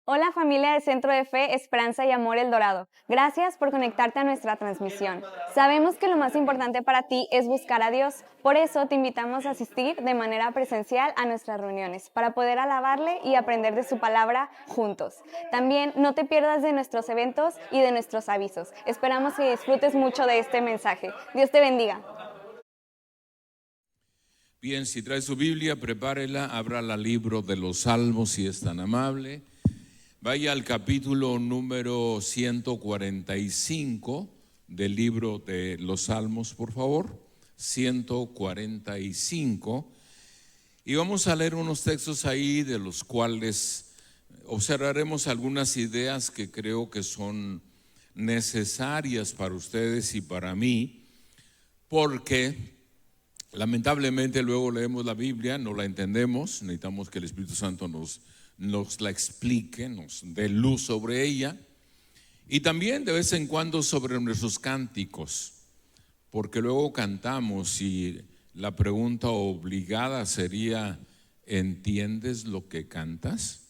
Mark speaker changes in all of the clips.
Speaker 1: Hola familia de Centro de Fe, Esperanza y Amor El Dorado. Gracias por conectarte a nuestra transmisión. Sabemos que lo más importante para ti es buscar a Dios. Por eso te invitamos a asistir de manera presencial a nuestras reuniones para poder alabarle y aprender de su palabra juntos. También no te pierdas de nuestros eventos y de nuestros avisos. Esperamos que disfrutes mucho de este mensaje. Dios te bendiga.
Speaker 2: Bien, si trae su Biblia, prepárela, abra el libro de los Salmos si es tan amable. Vaya al capítulo número 145 del libro de los Salmos, por favor. 145. Y vamos a leer unos textos ahí de los cuales observaremos algunas ideas que creo que son necesarias para ustedes y para mí, porque lamentablemente luego leemos la Biblia, no la entendemos, necesitamos que el Espíritu Santo nos la explique, nos dé luz sobre ella, y también de vez en cuando sobre nuestros cánticos, porque luego cantamos y la pregunta obligada sería: ¿entiendes lo que cantas?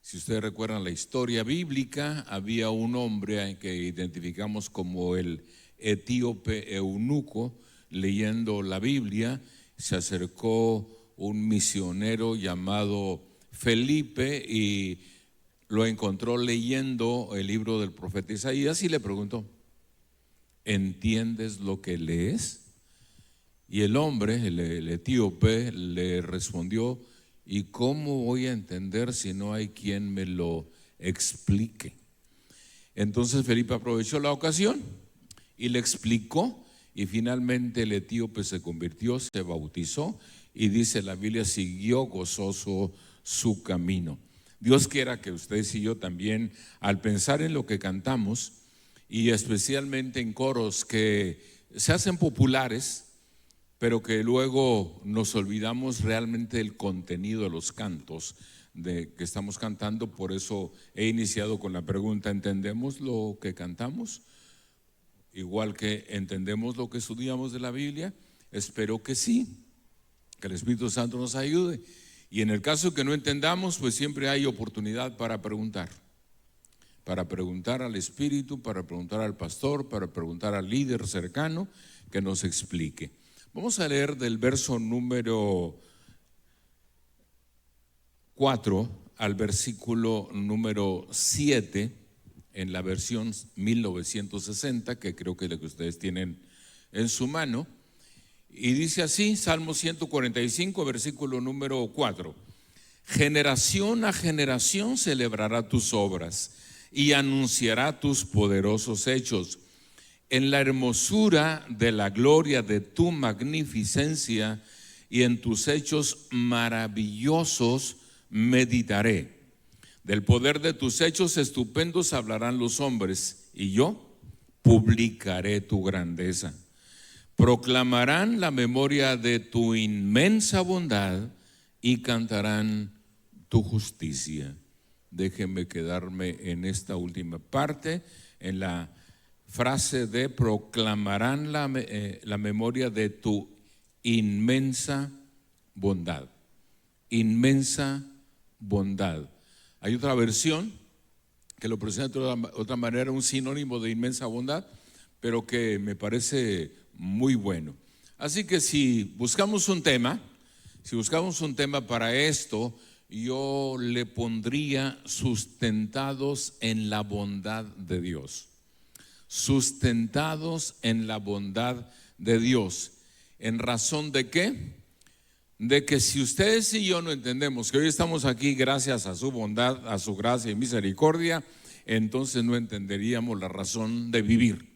Speaker 2: Si ustedes recuerdan la historia bíblica, había un hombre que identificamos como el etíope eunuco. Leyendo la Biblia, se acercó un misionero llamado Felipe y lo encontró leyendo el libro del profeta Isaías y le preguntó: ¿entiendes lo que lees? Y el hombre, el etíope, le respondió: ¿y cómo voy a entender si no hay quien me lo explique? Entonces Felipe aprovechó la ocasión y le explicó. Y finalmente el etíope se convirtió, se bautizó y dice la Biblia, siguió gozoso su camino. Dios quiera que ustedes y yo también, al pensar en lo que cantamos y especialmente en coros que se hacen populares, pero que luego nos olvidamos realmente del contenido de los cantos que estamos cantando. Por eso he iniciado con la pregunta: ¿entendemos lo que cantamos? Igual que entendemos lo que estudiamos de la Biblia. Espero que sí, que el Espíritu Santo nos ayude. Y en el caso que no entendamos, pues siempre hay oportunidad para preguntar al Espíritu, para preguntar al pastor, para preguntar al líder cercano que nos explique. Vamos a leer del verso número 4 al versículo número 7 en la versión 1960, que creo que es la que ustedes tienen en su mano, y dice así, Salmo 145, versículo número 4: generación a generación celebrará tus obras y anunciará tus poderosos hechos. En la hermosura de la gloria de tu magnificencia y en tus hechos maravillosos meditaré. Del poder de tus hechos estupendos hablarán los hombres, y yo publicaré tu grandeza. Proclamarán la memoria de tu inmensa bondad y cantarán tu justicia. Déjenme quedarme en esta última parte, en la frase de proclamarán la memoria de tu inmensa bondad. Inmensa bondad. Hay otra versión que lo presenta de otra manera, un sinónimo de inmensa bondad, pero que me parece muy bueno. Así que si buscamos un tema para esto, yo le pondría sustentados en la bondad de Dios. Sustentados en la bondad de Dios. ¿En razón de qué? De que si ustedes y yo no entendemos que hoy estamos aquí gracias a su bondad, a su gracia y misericordia, entonces no entenderíamos la razón de vivir.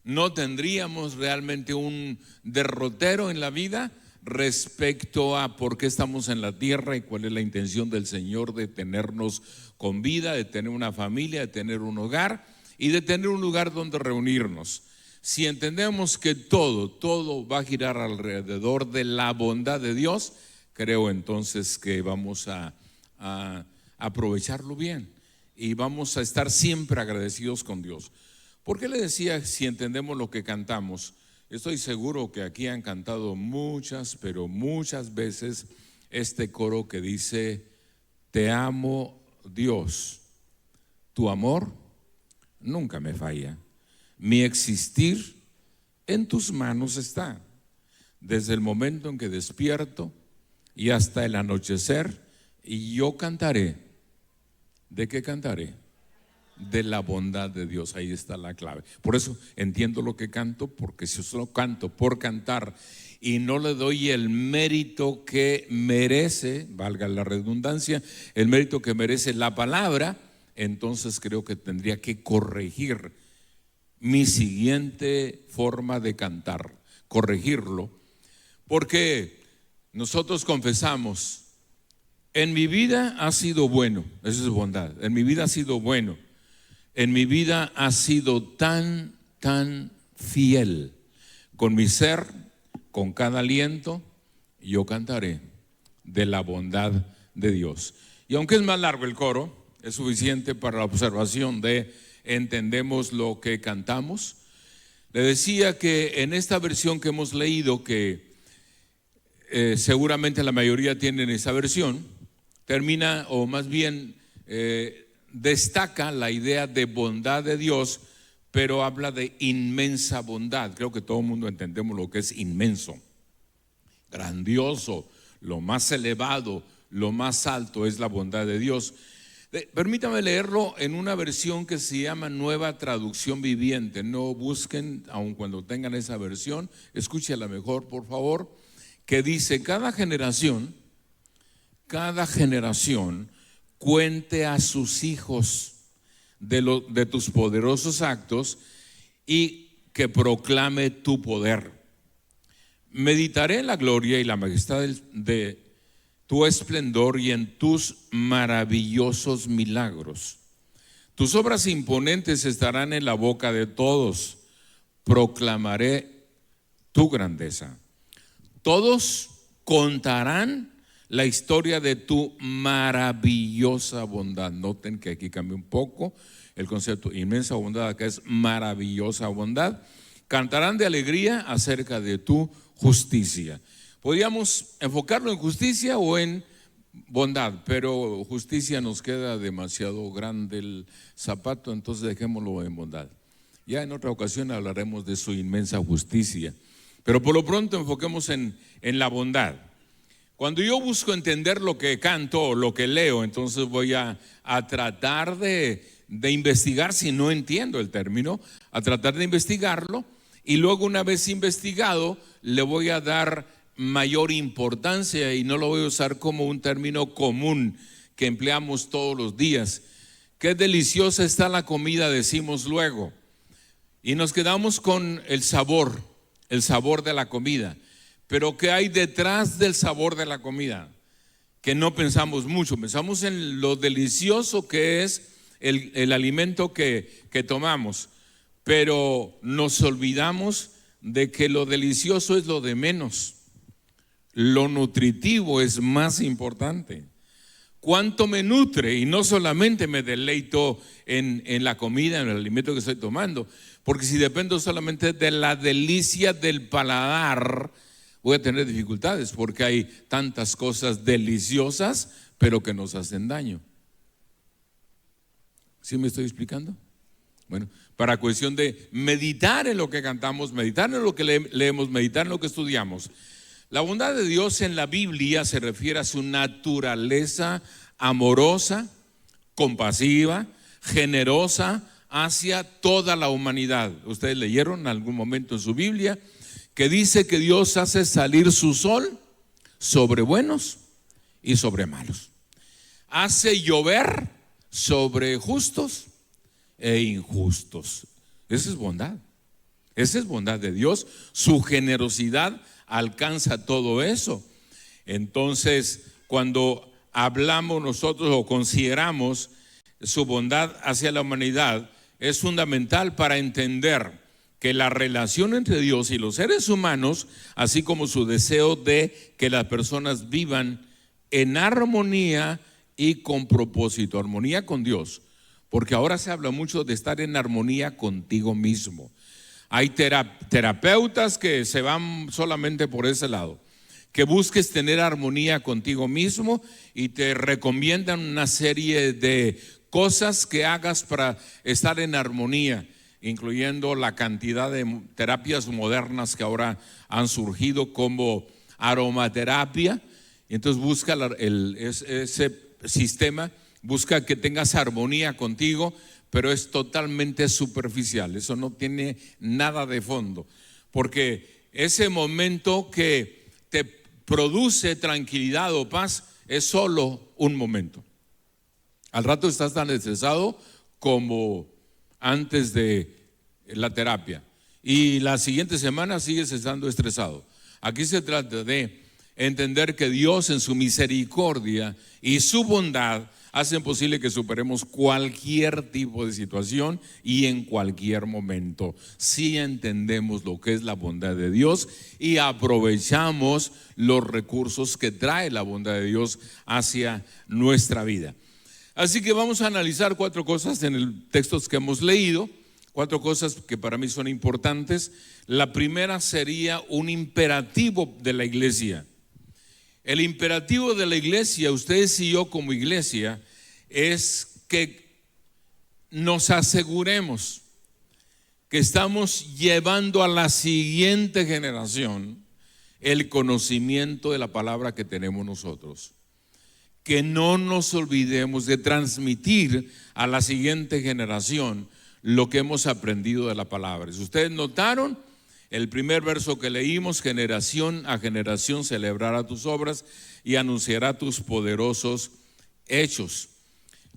Speaker 2: No tendríamos realmente un derrotero en la vida respecto a por qué estamos en la tierra y cuál es la intención del Señor de tenernos con vida, de tener una familia, de tener un hogar y de tener un lugar donde reunirnos. Si entendemos que todo va a girar alrededor de la bondad de Dios, creo entonces que vamos a aprovecharlo bien y vamos a estar siempre agradecidos con Dios. ¿Por qué le decía si entendemos lo que cantamos? Estoy seguro que aquí han cantado muchas, pero muchas veces este coro que dice: te amo Dios, tu amor nunca me falla. Mi existir en tus manos está. Desde el momento en que despierto y hasta el anochecer, y yo cantaré. ¿De qué cantaré? De la bondad de Dios. Ahí está la clave. Por eso entiendo lo que canto, porque si solo canto por cantar y no le doy el mérito que merece, valga la redundancia, el mérito que merece la palabra, entonces creo que tendría que corregir mi siguiente forma de cantar, corregirlo, porque nosotros confesamos: en mi vida ha sido bueno. Eso es bondad. En mi vida ha sido bueno. En mi vida ha sido tan fiel. Con mi ser, con cada aliento, yo cantaré de la bondad de Dios. Y aunque es más largo el coro, es suficiente para la observación de entendemos lo que cantamos. Le decía que en esta versión que hemos leído, que seguramente la mayoría tienen esa versión, termina, o más bien destaca la idea de bondad de Dios, pero habla de inmensa bondad. Creo que todo el mundo entendemos lo que es inmenso, grandioso, lo más elevado, lo más alto es la bondad de Dios. Permítame leerlo en una versión que se llama Nueva Traducción Viviente. No busquen, aun cuando tengan esa versión, escúchenla mejor, por favor, que dice: cada generación cuente a sus hijos de tus poderosos actos y que proclame tu poder. Meditaré en la gloria y la majestad de tu esplendor y en tus maravillosos milagros. Tus obras imponentes estarán en la boca de todos. Proclamaré tu grandeza. Todos contarán la historia de tu maravillosa bondad. Noten que aquí cambia un poco el concepto. Inmensa bondad, acá es maravillosa bondad. Cantarán de alegría acerca de tu justicia. Podríamos enfocarlo en justicia o en bondad, pero justicia nos queda demasiado grande el zapato, entonces dejémoslo en bondad. Ya en otra ocasión hablaremos de su inmensa justicia, pero por lo pronto enfoquemos en la bondad. Cuando yo busco entender lo que canto o lo que leo, entonces voy a tratar de investigar, si no entiendo el término, a tratar de investigarlo, y luego, una vez investigado, le voy a dar mayor importancia y no lo voy a usar como un término común que empleamos todos los días. Qué deliciosa está la comida, decimos luego, y nos quedamos con el sabor de la comida. Pero ¿qué hay detrás del sabor de la comida? Que no pensamos mucho, pensamos en lo delicioso que es el alimento que tomamos, pero nos olvidamos de que lo delicioso es lo de menos. Lo nutritivo es más importante. ¿Cuánto me nutre? Y no solamente me deleito en la comida, en el alimento que estoy tomando, porque si dependo solamente de la delicia del paladar, voy a tener dificultades, porque hay tantas cosas deliciosas, pero que nos hacen daño. ¿Sí me estoy explicando? Bueno, para cuestión de meditar en lo que cantamos, meditar en lo que leemos, meditar en lo que estudiamos. La bondad de Dios en la Biblia se refiere a su naturaleza amorosa, compasiva, generosa hacia toda la humanidad. Ustedes leyeron en algún momento en su Biblia que dice que Dios hace salir su sol sobre buenos y sobre malos. Hace llover sobre justos e injustos. Esa es bondad. Esa es bondad de Dios. Su generosidad alcanza todo eso. Entonces, cuando hablamos nosotros o consideramos su bondad hacia la humanidad, es fundamental para entender que la relación entre Dios y los seres humanos, así como su deseo de que las personas vivan en armonía y con propósito, armonía con Dios, porque ahora se habla mucho de estar en armonía contigo mismo. Hay terapeutas que se van solamente por ese lado, que busques tener armonía contigo mismo y te recomiendan una serie de cosas que hagas para estar en armonía, incluyendo la cantidad de terapias modernas que ahora han surgido como aromaterapia. Entonces busca ese sistema, busca que tengas armonía contigo, pero es totalmente superficial, eso no tiene nada de fondo, porque ese momento que te produce tranquilidad o paz es solo un momento. Al rato estás tan estresado como antes de la terapia y la siguiente semana sigues estando estresado. Aquí se trata de entender que Dios en su misericordia y su bondad hacen posible que superemos cualquier tipo de situación y en cualquier momento, si entendemos lo que es la bondad de Dios y aprovechamos los recursos que trae la bondad de Dios hacia nuestra vida. Así que vamos a analizar 4 cosas en el texto que hemos leído, 4 cosas que para mí son importantes. La primera sería un imperativo de la iglesia. El imperativo de la iglesia, ustedes y yo como iglesia, es que nos aseguremos que estamos llevando a la siguiente generación el conocimiento de la palabra que tenemos nosotros. Que no nos olvidemos de transmitir a la siguiente generación lo que hemos aprendido de la palabra. Si ustedes notaron, el primer verso que leímos: generación a generación celebrará tus obras y anunciará tus poderosos hechos.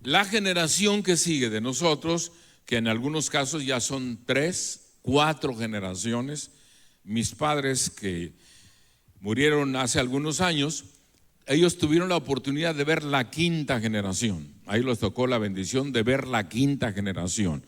Speaker 2: La generación que sigue de nosotros, que en algunos casos ya son 3, 4 generaciones, mis padres que murieron hace algunos años, ellos tuvieron la oportunidad de ver la 5ª generación. Ahí les tocó la bendición de ver la 5ª generación.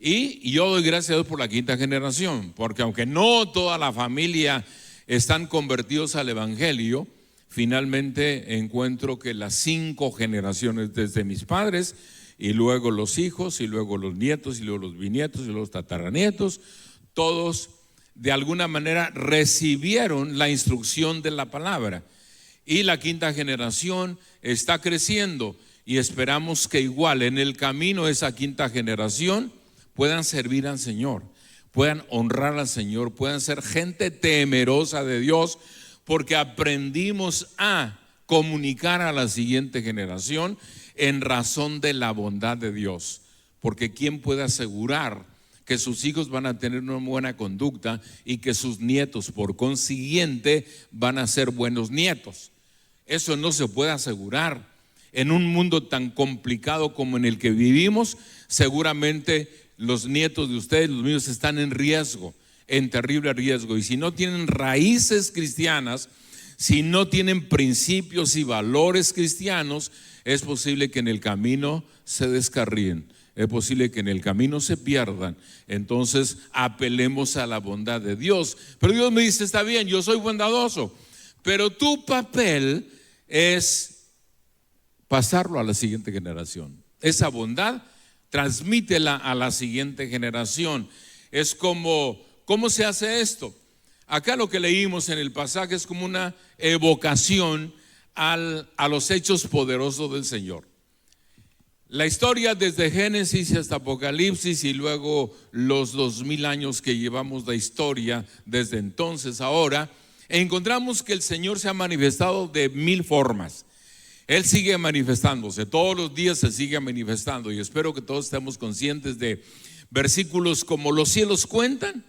Speaker 2: Y yo doy gracias a Dios por la 5ª generación, porque aunque no toda la familia están convertidos al evangelio, finalmente encuentro que las 5 generaciones, desde mis padres y luego los hijos y luego los nietos y luego los bisnietos y luego los tataranietos, todos de alguna manera recibieron la instrucción de la palabra. Y la 5ª generación está creciendo y esperamos que igual en el camino de esa 5ª generación puedan servir al Señor, puedan honrar al Señor, puedan ser gente temerosa de Dios, porque aprendimos a comunicar a la siguiente generación en razón de la bondad de Dios. Porque ¿quién puede asegurar que sus hijos van a tener una buena conducta y que sus nietos por consiguiente van a ser buenos nietos? Eso no se puede asegurar. En un mundo tan complicado como en el que vivimos, seguramente los nietos de ustedes, los míos, están en riesgo, en terrible riesgo. Y si no tienen raíces cristianas, si no tienen principios y valores cristianos, es posible que en el camino se descarríen, es posible que en el camino se pierdan. Entonces apelemos a la bondad de Dios. Pero Dios me dice: está bien, yo soy bondadoso, pero tu papel es pasarlo a la siguiente generación. Esa bondad, transmítela a la siguiente generación. Es como, ¿cómo se hace esto? Acá lo que leímos en el pasaje es como una evocación a los hechos poderosos del Señor. La historia desde Génesis hasta Apocalipsis y luego los 2000 años que llevamos de historia desde entonces ahora, encontramos que el Señor se ha manifestado de 1000 formas. Él sigue manifestándose, todos los días se sigue manifestando, y espero que todos estemos conscientes de versículos como: los cielos cuentan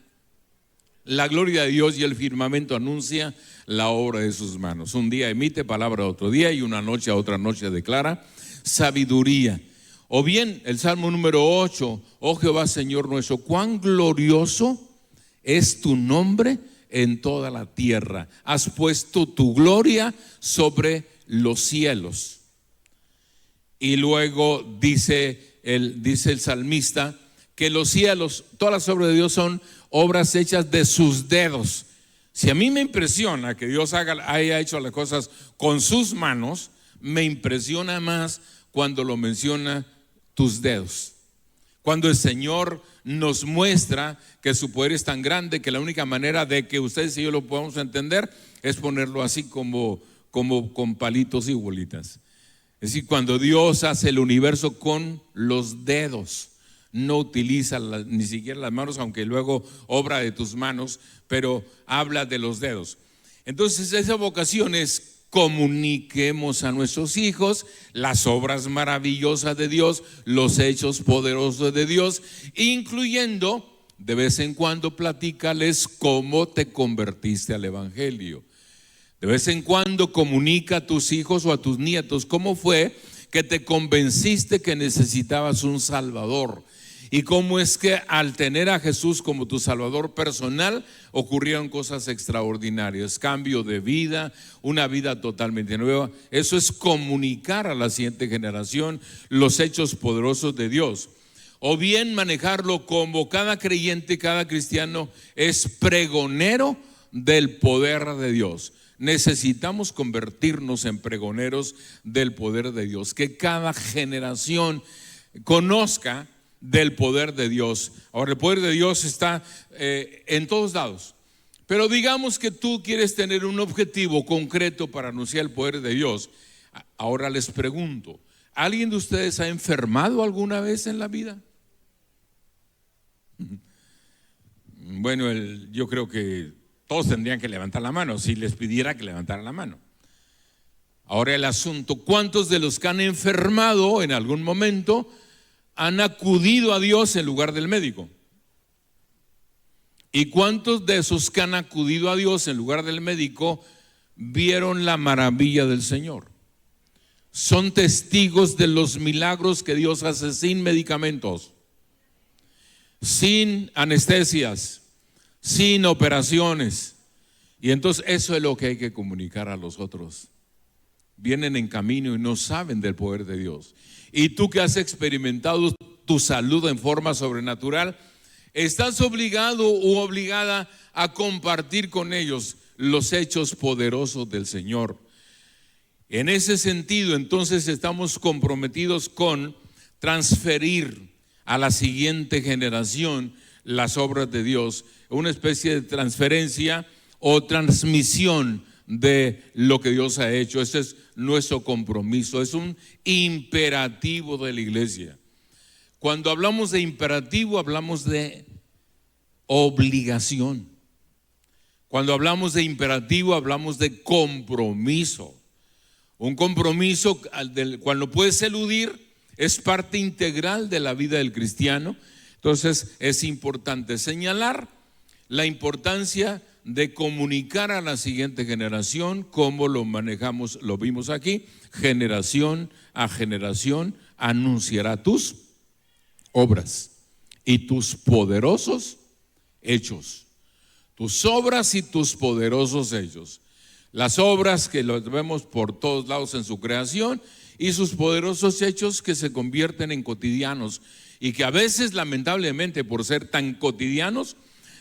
Speaker 2: la gloria de Dios y el firmamento anuncia la obra de sus manos. Un día emite palabra a otro día y una noche a otra noche declara sabiduría. O bien el Salmo número 8: oh Jehová Señor nuestro, cuán glorioso es tu nombre en toda la tierra. Has puesto tu gloria sobre los cielos. Y luego dice el salmista que los cielos, todas las obras de Dios son obras hechas de sus dedos. Si a mí me impresiona que Dios haya hecho las cosas con sus manos, me impresiona más cuando lo menciona tus dedos. Cuando el Señor nos muestra que su poder es tan grande que la única manera de que ustedes y yo lo podamos entender es ponerlo así como con palitos y bolitas. Es decir, cuando Dios hace el universo con los dedos, no utiliza ni siquiera las manos, aunque luego obra de tus manos, pero habla de los dedos. Entonces esa vocación es: comuniquemos a nuestros hijos las obras maravillosas de Dios, los hechos poderosos de Dios, incluyendo de vez en cuando platícales cómo te convertiste al Evangelio. De vez en cuando comunica a tus hijos o a tus nietos cómo fue que te convenciste que necesitabas un Salvador. Y cómo es que al tener a Jesús como tu Salvador personal ocurrieron cosas extraordinarias, cambio de vida, una vida totalmente nueva. Eso es comunicar a la siguiente generación los hechos poderosos de Dios. O bien manejarlo como cada creyente, cada cristiano es pregonero del poder de Dios. Necesitamos convertirnos en pregoneros del poder de Dios, que cada generación conozca del poder de Dios. Ahora, el poder de Dios está en todos lados, pero digamos que tú quieres tener un objetivo concreto para anunciar el poder de Dios. Ahora les pregunto, ¿alguien de ustedes ha enfermado alguna vez en la vida? Bueno, yo creo que todos tendrían que levantar la mano si les pidiera que levantaran la mano. Ahora el asunto: ¿cuántos de los que han enfermado en algún momento han acudido a Dios en lugar del médico? ¿Y cuántos de esos que han acudido a Dios en lugar del médico vieron la maravilla del Señor? Son testigos de los milagros que Dios hace sin medicamentos, sin anestesias, sin operaciones. Y entonces eso es lo que hay que comunicar a los otros. Vienen en camino y no saben del poder de Dios. Y tú que has experimentado tu salud en forma sobrenatural, estás obligado u obligada a compartir con ellos los hechos poderosos del Señor. En ese sentido, entonces, estamos comprometidos con transferir a la siguiente generación las obras de Dios, una especie de transferencia o transmisión de lo que Dios ha hecho. Ese es nuestro compromiso, es un imperativo de la iglesia. Cuando hablamos de imperativo, hablamos de obligación. Cuando hablamos de imperativo, hablamos de compromiso. Un compromiso del cual no puedes eludir, es parte integral de la vida del cristiano. Entonces es importante señalar la importancia de comunicar a la siguiente generación cómo lo manejamos, lo vimos aquí: generación a generación anunciará tus obras y tus poderosos hechos. Tus obras y tus poderosos hechos. Las obras que los vemos por todos lados en su creación, y sus poderosos hechos que se convierten en cotidianos y que a veces, lamentablemente, por ser tan cotidianos,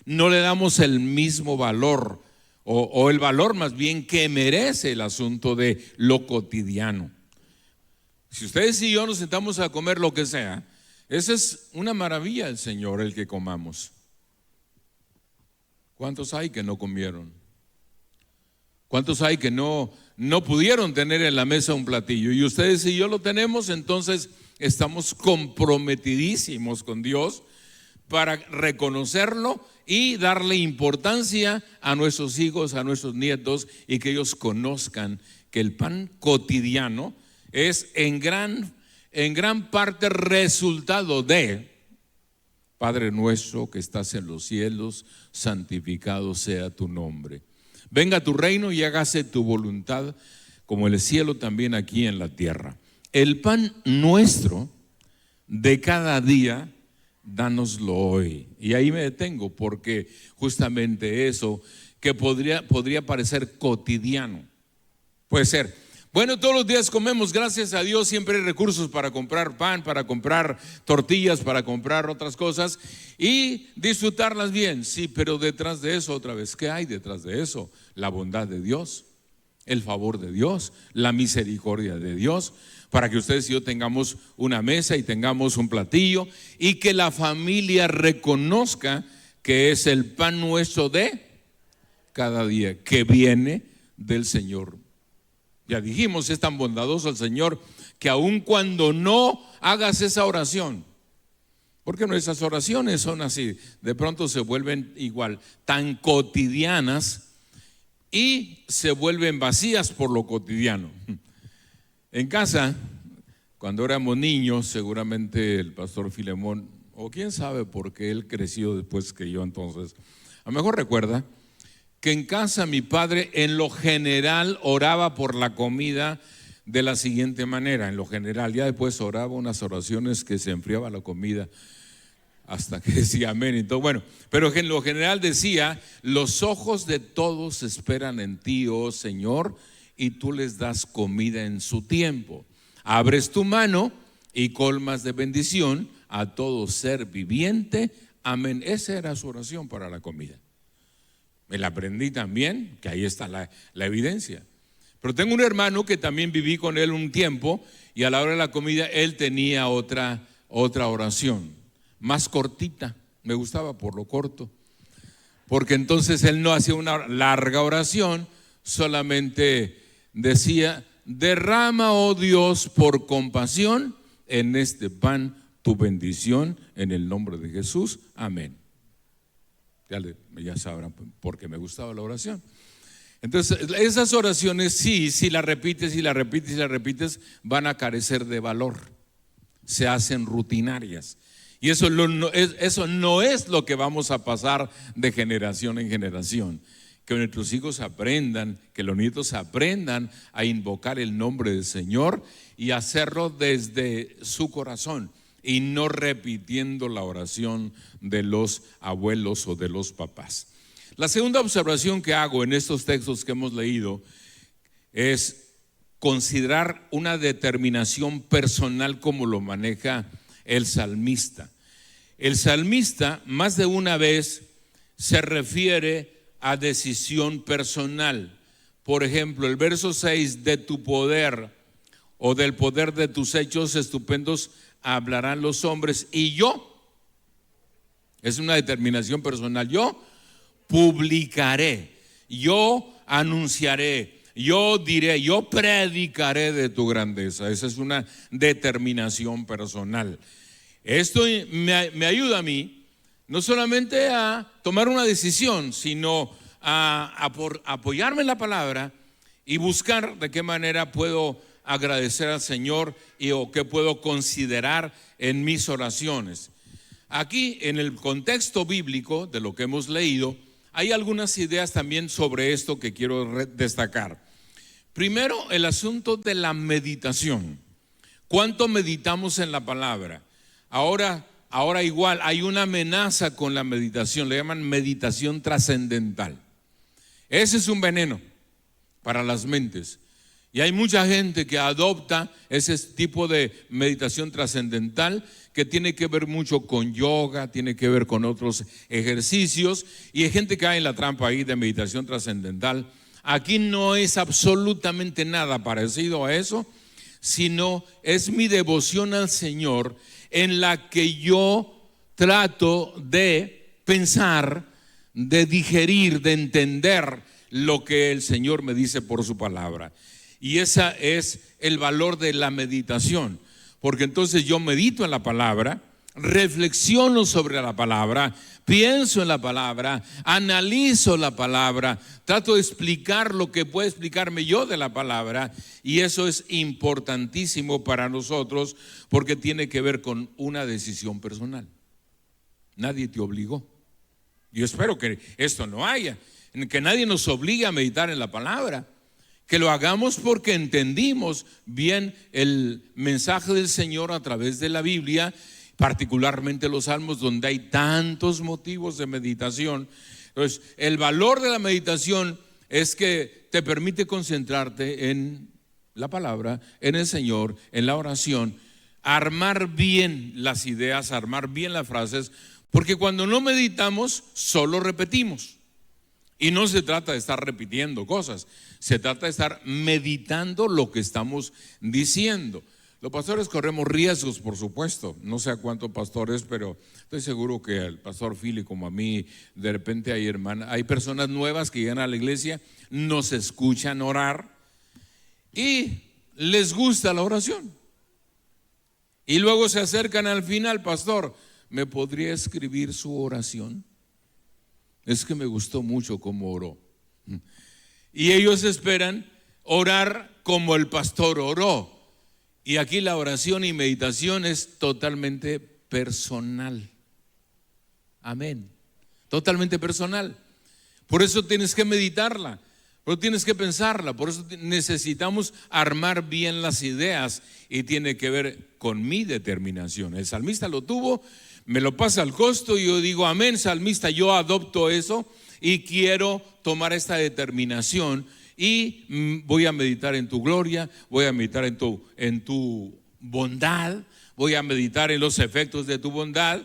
Speaker 2: no le damos el mismo valor o el valor más bien que merece el asunto de lo cotidiano. Si ustedes y yo nos sentamos a comer lo que sea, esa es una maravilla del Señor, el que comamos. ¿Cuántos hay que no comieron? ¿Cuántos hay que no pudieron tener en la mesa un platillo? Y ustedes y yo lo tenemos. Entonces estamos comprometidísimos con Dios para reconocerlo y darle importancia a nuestros hijos, a nuestros nietos, y que ellos conozcan que el pan cotidiano es en gran parte resultado de: Padre nuestro que estás en los cielos, santificado sea tu nombre. Venga tu reino y hágase tu voluntad, como en el cielo también aquí en la tierra. El pan nuestro de cada día, dánoslo hoy. Y ahí me detengo, porque justamente eso que podría parecer cotidiano, puede ser: bueno, todos los días comemos, gracias a Dios, siempre hay recursos para comprar pan, para comprar tortillas, para comprar otras cosas y disfrutarlas bien. Sí, pero detrás de eso, otra vez, ¿qué hay detrás de eso? La bondad de Dios, el favor de Dios, la misericordia de Dios. para que ustedes y yo tengamos una mesa y tengamos un platillo y que la familia reconozca que es el pan nuestro de cada día, que viene del Señor. Ya dijimos, es tan bondadoso el Señor que aun cuando no hagas esa oración, porque nuestras oraciones son así, de pronto se vuelven igual, tan cotidianas y se vuelven vacías por lo cotidiano. En casa, cuando éramos niños, seguramente el pastor Filemón, o quién sabe por qué él creció después que yo entonces, a lo mejor recuerda que en casa mi padre en lo general oraba por la comida de la siguiente manera, en lo general, ya después oraba unas oraciones que se enfriaba la comida hasta que decía amén y todo, bueno, pero en lo general decía: los ojos de todos esperan en ti, oh Señor, y tú les das comida en su tiempo. Abres tu mano y colmas de bendición a todo ser viviente, amén. Esa era su oración para la comida. Me la aprendí también, que ahí está la evidencia. Pero tengo un hermano que también viví con él un tiempo y a la hora de la comida él tenía otra oración, más cortita. Me gustaba por lo corto, porque entonces él no hacía una larga oración, solamente decía: derrama, oh Dios, por compasión en este pan tu bendición en el nombre de Jesús, amén. Ya sabrán porque me gustaba la oración. Entonces esas oraciones, si las repites y las repites y las repites, van a carecer de valor, se hacen rutinarias. Y eso no es lo que vamos a pasar de generación en generación. Que nuestros hijos aprendan, que los nietos aprendan a invocar el nombre del Señor y hacerlo desde su corazón y no repitiendo la oración de los abuelos o de los papás. La segunda observación que hago en estos textos que hemos leído es considerar una determinación personal como lo maneja el salmista. El salmista más de una vez se refiere a decisión personal. Por ejemplo, el verso 6: de tu poder o del poder de tus hechos estupendos hablarán los hombres, y yo, es una determinación personal, yo publicaré, yo anunciaré, yo diré, yo predicaré de tu grandeza. Esa es una determinación personal. Esto me ayuda a mí no solamente a tomar una decisión, sino a apoyarme en la palabra y buscar de qué manera puedo agradecer al Señor o qué puedo considerar en mis oraciones. Aquí, en el contexto bíblico de lo que hemos leído, hay algunas ideas también sobre esto que quiero destacar. Primero, el asunto de la meditación. ¿Cuánto meditamos en la palabra? Ahora igual hay una amenaza con la meditación, le llaman meditación trascendental. Ese es un veneno para las mentes. Y hay mucha gente que adopta ese tipo de meditación trascendental que tiene que ver mucho con yoga, tiene que ver con otros ejercicios, y hay gente que cae en la trampa ahí de meditación trascendental. Aquí no es absolutamente nada parecido a eso, sino es mi devoción al Señor en la que yo trato de pensar, de digerir, de entender lo que el Señor me dice por su palabra. Y ese es el valor de la meditación, porque entonces yo medito en la palabra, reflexiono sobre la palabra, pienso en la palabra, analizo la palabra, trato de explicar lo que puedo explicarme yo de la palabra, y eso es importantísimo para nosotros porque tiene que ver con una decisión personal. Nadie te obligó. Yo espero que esto no haya, que nadie nos obligue a meditar en la palabra, que lo hagamos porque entendimos bien el mensaje del Señor a través de la Biblia, particularmente los salmos, donde hay tantos motivos de meditación. Entonces, el valor de la meditación es que te permite concentrarte en la palabra, en el Señor, en la oración, armar bien las ideas, armar bien las frases, porque cuando no meditamos, solo repetimos. Y no se trata de estar repitiendo cosas, se trata de estar meditando lo que estamos diciendo. Los pastores corremos riesgos, por supuesto. No sé a cuántos pastores, pero estoy seguro que al pastor Philly, como a mí, de repente hay personas nuevas que llegan a la iglesia, nos escuchan orar y les gusta la oración. Y luego se acercan al final: pastor, ¿me podría escribir su oración? Es que me gustó mucho cómo oró. Y ellos esperan orar como el pastor oró. Y aquí la oración y meditación es totalmente personal. Amén. Totalmente personal. Por eso tienes que meditarla, por eso tienes que pensarla, por eso necesitamos armar bien las ideas, y tiene que ver con mi determinación. El salmista lo tuvo, me lo pasa al costo y yo digo: amén, salmista, yo adopto eso y quiero tomar esta determinación. Y voy a meditar en tu gloria, voy a meditar en tu bondad, voy a meditar en los efectos de tu bondad.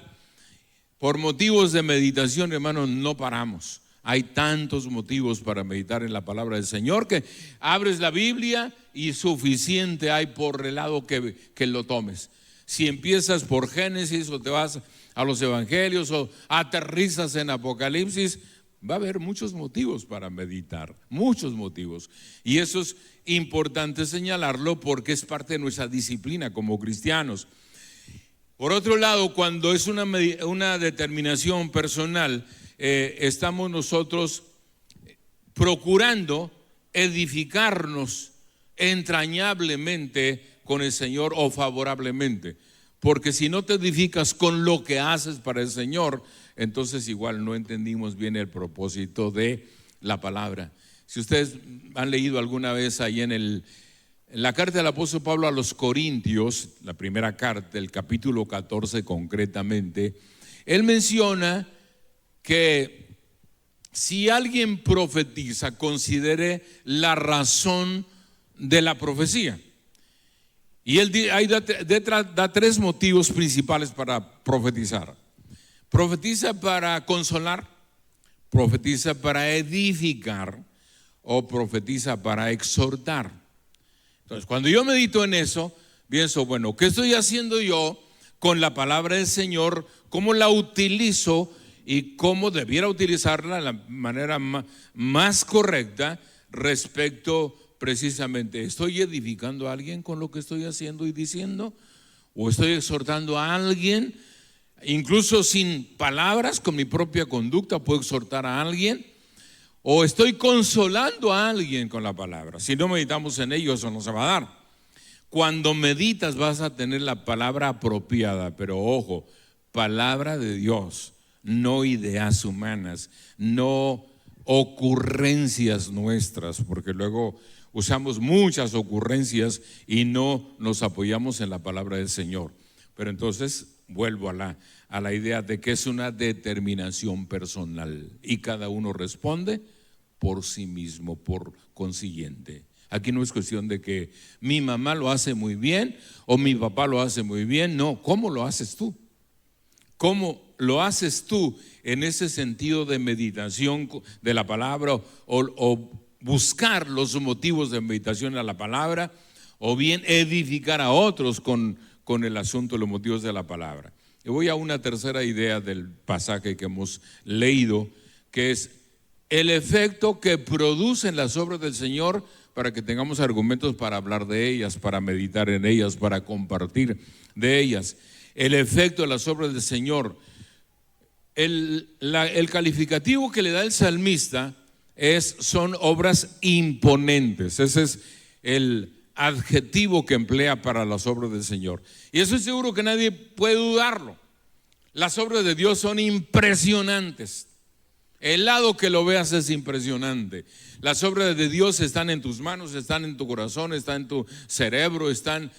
Speaker 2: Por motivos de meditación, hermanos, no paramos. Hay tantos motivos para meditar en la palabra del Señor que abres la Biblia y suficiente hay por el lado que lo tomes. Si empiezas por Génesis o te vas a los evangelios o aterrizas en Apocalipsis, va a haber muchos motivos para meditar, muchos motivos. Y eso es importante señalarlo porque es parte de nuestra disciplina como cristianos. Por otro lado, cuando es una determinación personal, estamos nosotros procurando edificarnos entrañablemente con el Señor o favorablemente. Porque si no te edificas con lo que haces para el Señor, entonces igual no entendimos bien el propósito de la palabra. Si ustedes han leído alguna vez ahí en la carta del apóstol Pablo a los Corintios, la primera carta, el capítulo 14 concretamente, él menciona que si alguien profetiza, considere la razón de la profecía. Y él da tres motivos principales para profetizar. Profetiza para consolar, profetiza para edificar o profetiza para exhortar. Entonces, cuando yo medito en eso, pienso: bueno, ¿qué estoy haciendo yo con la palabra del Señor? ¿Cómo la utilizo? Y cómo debiera utilizarla de la manera más correcta respecto precisamente, ¿estoy edificando a alguien con lo que estoy haciendo y diciendo? ¿O estoy exhortando a alguien? Incluso sin palabras, con mi propia conducta puedo exhortar a alguien. ¿O estoy consolando a alguien con la palabra? Si no meditamos en ello, eso no se va a dar. Cuando meditas vas a tener la palabra apropiada, pero ojo, palabra de Dios, no ideas humanas, no ocurrencias nuestras, porque luego usamos muchas ocurrencias y no nos apoyamos en la palabra del Señor. Pero entonces vuelvo a la idea de que es una determinación personal y cada uno responde por sí mismo, por consiguiente. Aquí no es cuestión de que mi mamá lo hace muy bien o mi papá lo hace muy bien. No, ¿cómo lo haces tú? ¿Cómo lo haces tú en ese sentido de meditación de la palabra o buscar los motivos de meditación a la palabra, o bien edificar a otros con el asunto de los motivos de la palabra? Y voy a una tercera idea del pasaje que hemos leído, que es el efecto que producen las obras del Señor, para que tengamos argumentos para hablar de ellas, para meditar en ellas, para compartir de ellas. El efecto de las obras del Señor. El calificativo que le da el salmista son obras imponentes. Ese es el adjetivo que emplea para las obras del Señor. Y estoy seguro que nadie puede dudarlo. Las obras de Dios son impresionantes. El lado que lo veas es impresionante. Las obras de Dios están en tus manos, están en tu corazón, están en tu cerebro, están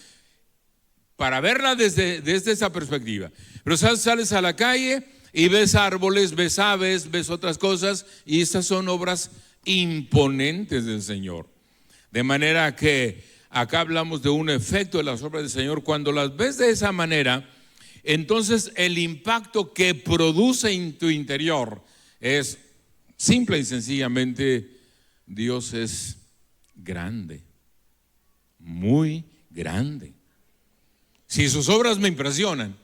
Speaker 2: para verla desde esa perspectiva. Pero sales a la calle y ves árboles, ves aves, ves otras cosas, y estas son obras imponentes del Señor. De manera que acá hablamos de un efecto de las obras del Señor. Cuando las ves de esa manera, entonces el impacto que produce en tu interior es simple y sencillamente: Dios es grande, muy grande. Si sus obras me impresionan,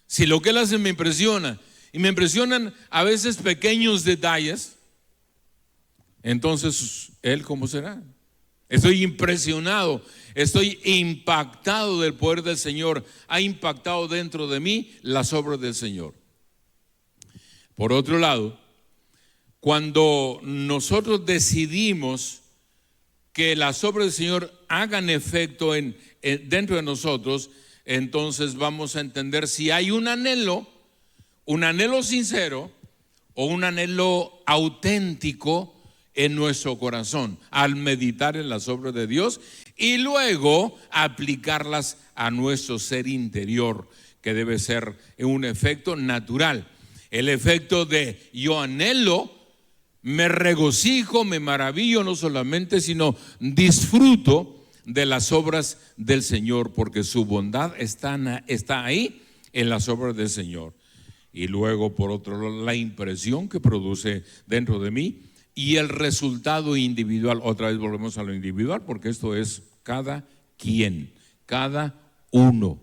Speaker 2: si lo que Él hace me impresiona, y me impresionan a veces pequeños detalles, entonces Él, ¿cómo será? Estoy impresionado, estoy impactado del poder del Señor. Ha impactado dentro de mí las obras del Señor. Por otro lado, cuando nosotros decidimos que las obras del Señor hagan efecto dentro de nosotros, entonces vamos a entender si hay un anhelo sincero o un anhelo auténtico en nuestro corazón al meditar en las obras de Dios y luego aplicarlas a nuestro ser interior, que debe ser un efecto natural. El efecto de yo anhelo, me regocijo, me maravillo no solamente, sino disfruto de las obras del Señor, porque su bondad está ahí en las obras del Señor. Y luego, por otro lado, la impresión que produce dentro de mí y el resultado individual. Otra vez volvemos a lo individual, porque esto es cada quien, cada uno.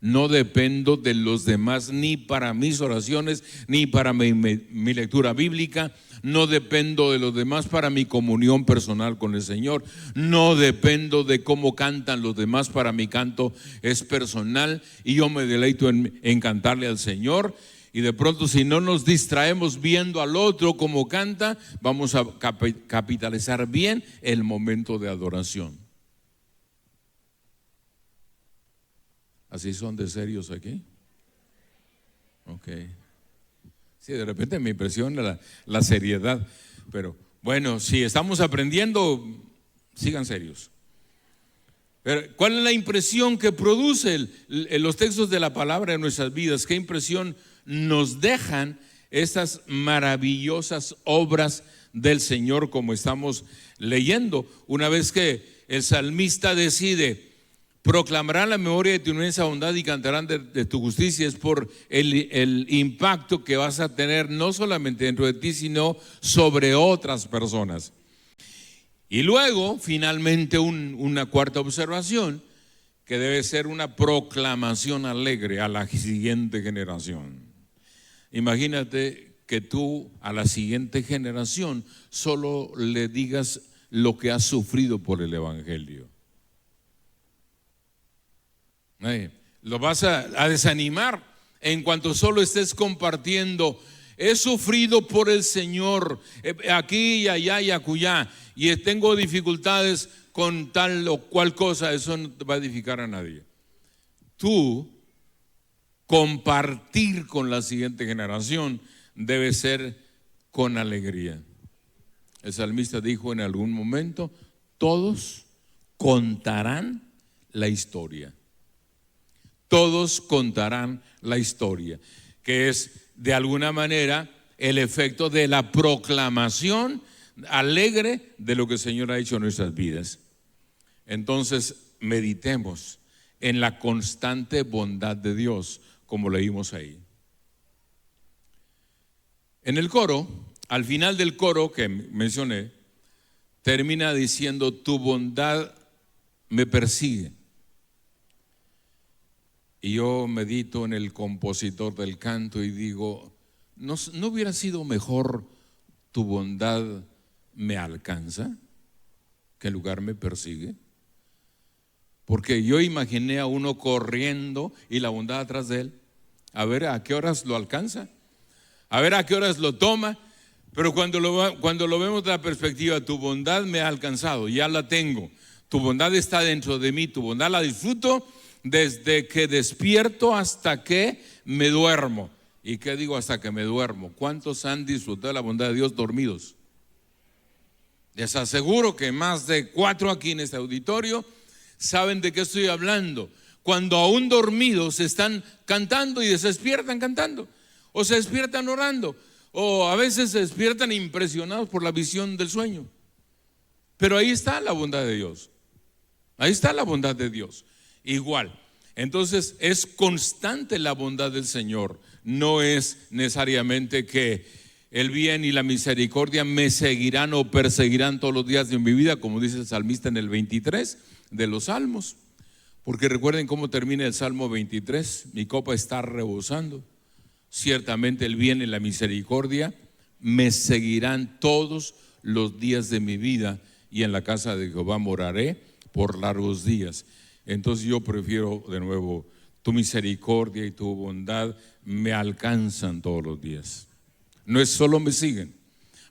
Speaker 2: No dependo de los demás, ni para mis oraciones, ni para mi lectura bíblica. No dependo de los demás para mi comunión personal con el Señor. No dependo de cómo cantan los demás para mi canto es personal. Y yo me deleito en cantarle al Señor. Y de pronto, si no nos distraemos viendo al otro como canta, vamos a capitalizar bien el momento de adoración. ¿Así son de serios aquí? Ok. Sí, de repente me impresiona la seriedad, pero bueno, si estamos aprendiendo, sigan serios. Pero, ¿cuál es la impresión que produce los textos de la palabra en nuestras vidas? ¿Qué impresión nos dejan estas maravillosas obras del Señor, como estamos leyendo? Una vez que el salmista decide: proclamarán la memoria de tu inmensa bondad y cantarán de tu justicia, es por el impacto que vas a tener no solamente dentro de ti, sino sobre otras personas. Y luego, finalmente, una cuarta observación, que debe ser una proclamación alegre a la siguiente generación. Imagínate que tú a la siguiente generación solo le digas lo que has sufrido por el Evangelio. Lo vas a desanimar en cuanto solo estés compartiendo: he sufrido por el Señor aquí y allá y acullá, y tengo dificultades con tal o cual cosa. Eso no te va a edificar a nadie. Tú compartir con la siguiente generación debe ser con alegría. El salmista dijo en algún momento: todos contarán la historia. Todos contarán la historia, que es de alguna manera el efecto de la proclamación alegre de lo que el Señor ha hecho en nuestras vidas. Entonces, meditemos en la constante bondad de Dios, como leímos ahí. En el coro, al final del coro que mencioné, termina diciendo: tu bondad me persigue. Y yo medito en el compositor del canto y digo: ¿no hubiera sido mejor tu bondad me alcanza que en lugar me persigue? Porque yo imaginé a uno corriendo y la bondad atrás de él, a ver a qué horas lo alcanza, a ver a qué horas lo toma. Pero cuando lo vemos de la perspectiva: tu bondad me ha alcanzado, ya la tengo, tu bondad está dentro de mí, tu bondad la disfruto desde que despierto hasta que me duermo. ¿Y qué digo hasta que me duermo? ¿Cuántos han disfrutado de la bondad de Dios dormidos? Les aseguro que más de 4 aquí en este auditorio saben de qué estoy hablando. Cuando aún dormidos están cantando y se despiertan cantando, o se despiertan orando, o a veces se despiertan impresionados por la visión del sueño. Pero ahí está la bondad de Dios. Ahí está la bondad de Dios. Igual. Entonces es constante la bondad del Señor. No es necesariamente que el bien y la misericordia me seguirán o perseguirán todos los días de mi vida, como dice el salmista en el 23 de los Salmos. Porque recuerden cómo termina el Salmo 23, mi copa está rebosando. Ciertamente el bien y la misericordia me seguirán todos los días de mi vida, y en la casa de Jehová moraré por largos días. Entonces yo prefiero de nuevo, tu misericordia y tu bondad me alcanzan todos los días. No es solo me siguen,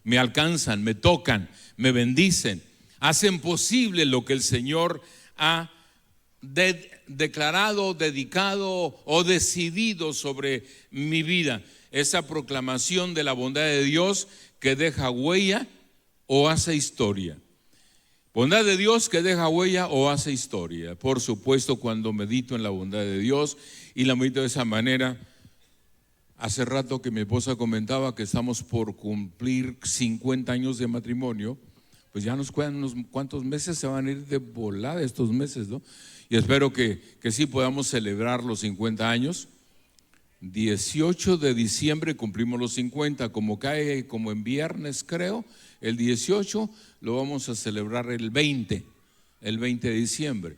Speaker 2: me alcanzan, me tocan, me bendicen, hacen posible lo que el Señor ha declarado, dedicado o decidido sobre mi vida. Esa proclamación de la bondad de Dios que deja huella o hace historia. Bondad de Dios que deja huella o hace historia. Por supuesto, cuando medito en la bondad de Dios y la medito de esa manera, hace rato que mi esposa comentaba que estamos por cumplir 50 años de matrimonio, pues ya nos quedan unos cuantos meses, se van a ir de volada estos meses, ¿no? Y espero que sí podamos celebrar los 50 años. 18 de diciembre cumplimos los 50, como cae como en viernes creo, el 18 lo vamos a celebrar el 20 de diciembre.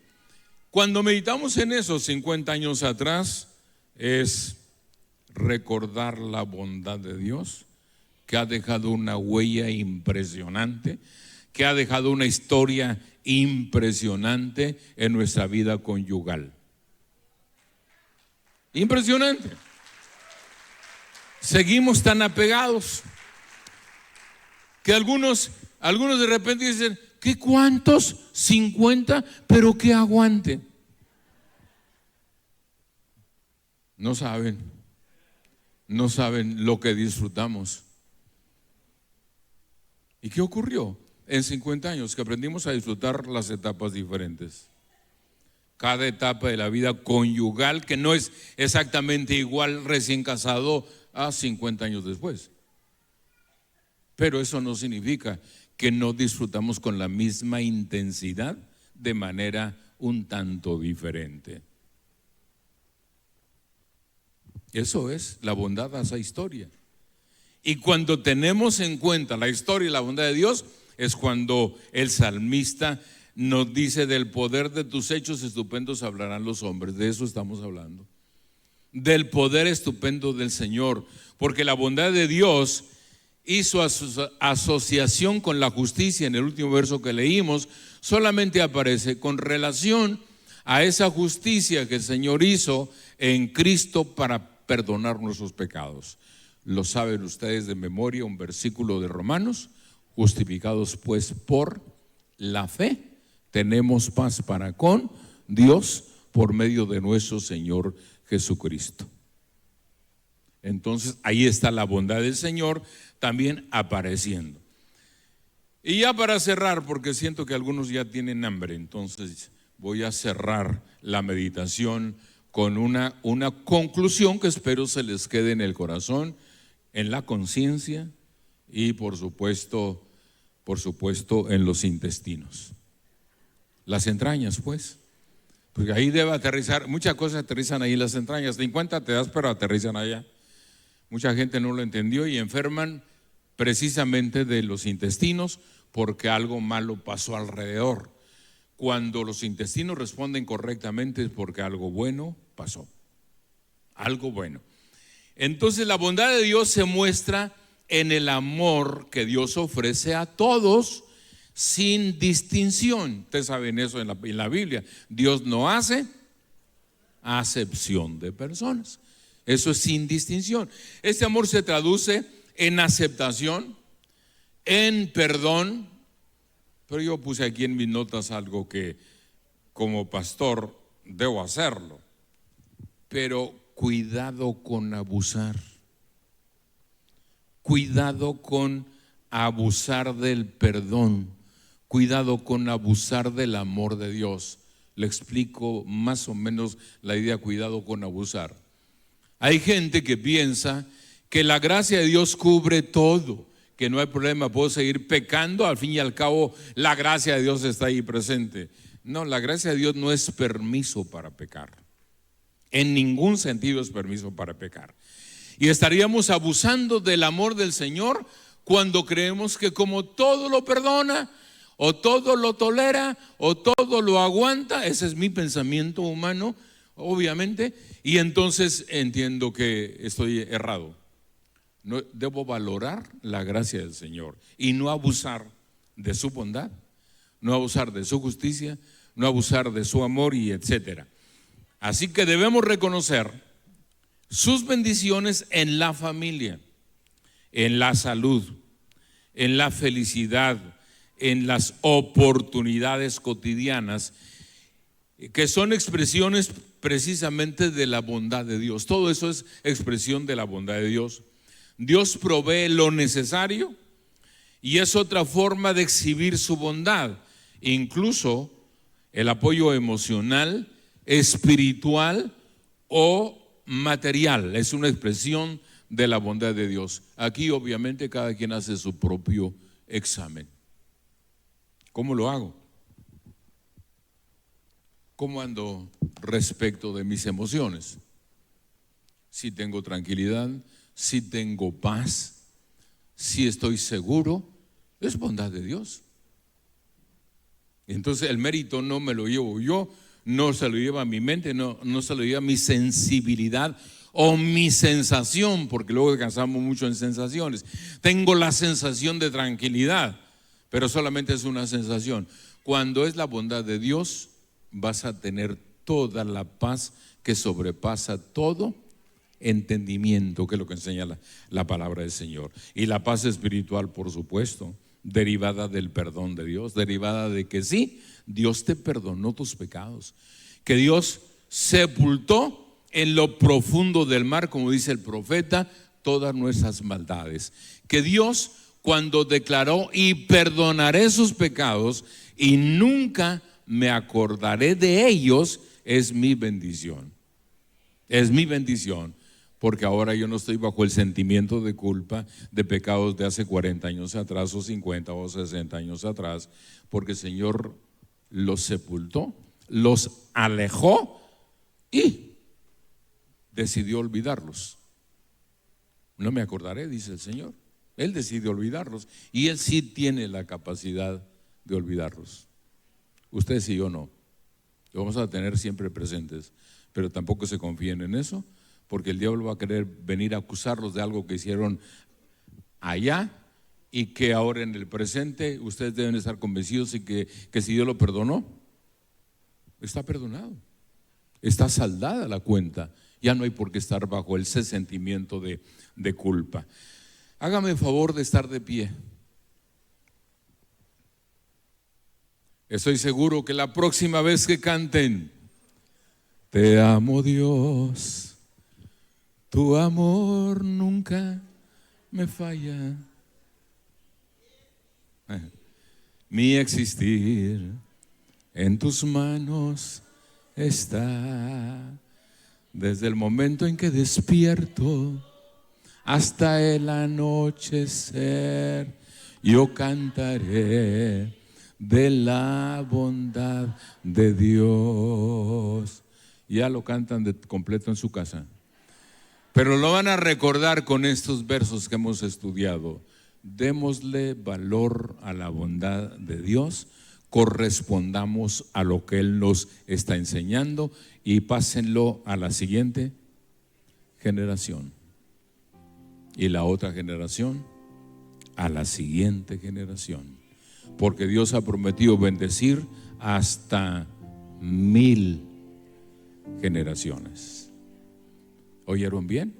Speaker 2: Cuando meditamos en esos 50 años atrás, es recordar la bondad de Dios, que ha dejado una huella impresionante, que ha dejado una historia impresionante en nuestra vida conyugal. Impresionante. Seguimos tan apegados que algunos de repente dicen, ¿qué cuántos? 50, pero qué aguante. No saben lo que disfrutamos. ¿Y qué ocurrió en 50 años? Que aprendimos a disfrutar las etapas diferentes. Cada etapa de la vida conyugal, que no es exactamente igual recién casado a 50 años después. Pero eso no significa que no disfrutamos con la misma intensidad de manera un tanto diferente. Eso es, la bondad hace historia. Y cuando tenemos en cuenta la historia y la bondad de Dios, es cuando el salmista nos dice, del poder de tus hechos estupendos hablarán los hombres. De eso estamos hablando, del poder estupendo del Señor, porque la bondad de Dios y su asociación con la justicia, en el último verso que leímos, solamente aparece con relación a esa justicia que el Señor hizo en Cristo para perdonar nuestros pecados. Lo saben ustedes de memoria, un versículo de Romanos: justificados pues por la fe, tenemos paz para con Dios por medio de nuestro Señor Jesucristo. Entonces ahí está la bondad del Señor también apareciendo. Y ya para cerrar, porque siento que algunos ya tienen hambre, entonces voy a cerrar la meditación con una conclusión que espero se les quede en el corazón, en la conciencia y por supuesto en los intestinos. Las entrañas, pues, porque ahí debe aterrizar, muchas cosas aterrizan ahí en las entrañas. 50 te das, pero aterrizan allá. Mucha gente no lo entendió y enferman precisamente de los intestinos porque algo malo pasó alrededor. Cuando los intestinos responden correctamente es porque algo bueno pasó, algo bueno. Entonces la bondad de Dios se muestra en el amor que Dios ofrece a todos sin distinción. Ustedes saben eso en la Biblia. Dios no hace acepción de personas. Eso es sin distinción. Este amor se traduce en aceptación, en perdón. Pero yo puse aquí en mis notas algo que como pastor debo hacerlo. Pero cuidado con abusar. Cuidado con abusar del perdón. Cuidado con abusar del amor de Dios. Le explico más o menos la idea, cuidado con abusar. Hay gente que piensa que la gracia de Dios cubre todo, que no hay problema, puedo seguir pecando, al fin y al cabo la gracia de Dios está ahí presente. No, la gracia de Dios no es permiso para pecar. En ningún sentido es permiso para pecar. Y estaríamos abusando del amor del Señor cuando creemos que como todo lo perdona, O todo lo tolera o todo lo aguanta. Ese es mi pensamiento humano, obviamente, y entonces entiendo que estoy errado. No, debo valorar la gracia del Señor y no abusar de su bondad, no abusar de su justicia, no abusar de su amor y etcétera. Así que debemos reconocer sus bendiciones en la familia, en la salud, en la felicidad, en las oportunidades cotidianas, que son expresiones precisamente de la bondad de Dios. Todo eso es expresión de la bondad de Dios. Dios provee lo necesario y es otra forma de exhibir su bondad. Incluso el apoyo emocional, espiritual o material es una expresión de la bondad de Dios. Aquí obviamente cada quien hace su propio examen. ¿Cómo lo hago? ¿Cómo ando respecto de mis emociones? Si tengo tranquilidad, si tengo paz, si estoy seguro, es bondad de Dios. Entonces el mérito no me lo llevo yo, no se lo lleva mi mente, no se lo lleva mi sensibilidad o mi sensación, porque luego descansamos mucho en sensaciones. Tengo la sensación de tranquilidad, pero solamente es una sensación. Cuando es la bondad de Dios, vas a tener toda la paz que sobrepasa todo entendimiento, que es lo que enseña la palabra del Señor. Y la paz espiritual, por supuesto, derivada del perdón de Dios, derivada de que sí, Dios te perdonó tus pecados, que Dios sepultó en lo profundo del mar, como dice el profeta, todas nuestras maldades, que Dios, cuando declaró y perdonaré sus pecados y nunca me acordaré de ellos, es mi bendición. Es mi bendición, porque ahora yo no estoy bajo el sentimiento de culpa de pecados de hace 40 años atrás o 50 o 60 años atrás, porque el Señor los sepultó, los alejó y decidió olvidarlos. No me acordaré, dice el Señor. Él decide olvidarlos y Él sí tiene la capacidad de olvidarlos. Ustedes y yo no. Lo vamos a tener siempre presentes, pero tampoco se confíen en eso, porque el diablo va a querer venir a acusarlos de algo que hicieron allá y que ahora en el presente ustedes deben estar convencidos y que si Dios lo perdonó, está perdonado, está saldada la cuenta, ya no hay por qué estar bajo ese sentimiento de culpa. Hágame el favor de estar de pie. Estoy seguro que la próxima vez que canten, te amo Dios, tu amor nunca me falla, mi existir en tus manos está, desde el momento en que despierto hasta el anochecer, yo cantaré de la bondad de Dios. Ya lo cantan de completo en su casa, pero lo van a recordar con estos versos que hemos estudiado. Démosle valor a la bondad de Dios, correspondamos a lo que Él nos está enseñando y pásenlo a la siguiente generación y la otra generación a la siguiente generación, porque Dios ha prometido bendecir hasta 1000 generaciones. ¿Oyeron bien?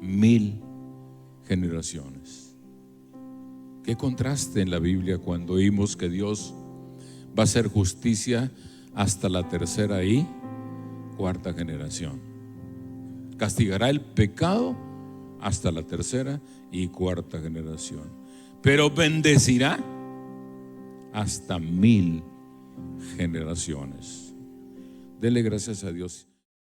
Speaker 2: 1000 generaciones. Qué contraste en la Biblia cuando oímos que Dios va a hacer justicia hasta la tercera y cuarta generación. Castigará el pecado hasta la tercera y cuarta generación, pero bendecirá hasta 1000 generaciones. Dele gracias a Dios.